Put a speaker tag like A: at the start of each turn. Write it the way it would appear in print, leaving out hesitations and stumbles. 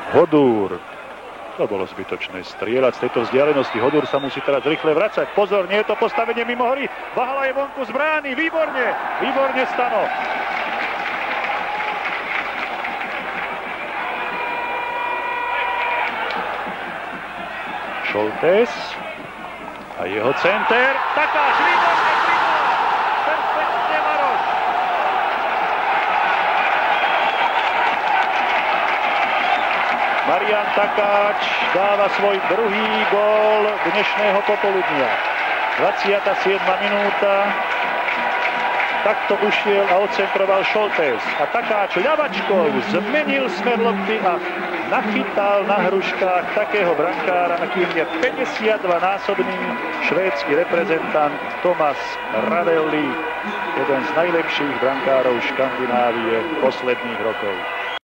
A: Hodúr. To bolo zbytočné strieľať z tejto vzdialenosti. Hodúr sa musí teraz rýchle vracať. Pozor, nie je to postavenie mimo hory. Vahala je vonku z brány. Výborne. Výborne, Stano. Šoltés. A jeho center. Takáč, výborne, perfektne Maroš. Marián Takáč dáva svoj druhý gól dnešného popoludnia. 27. minúta. Takto ušiel a odcentroval Šoltés. A Takáč ľavačkou zmenil smer lopty a nachytal na hruškách takého brankára, akým je 52-násobný švédsky reprezentant Thomas Ravelli, jeden z najlepších brankárov Škandinávie posledných rokov.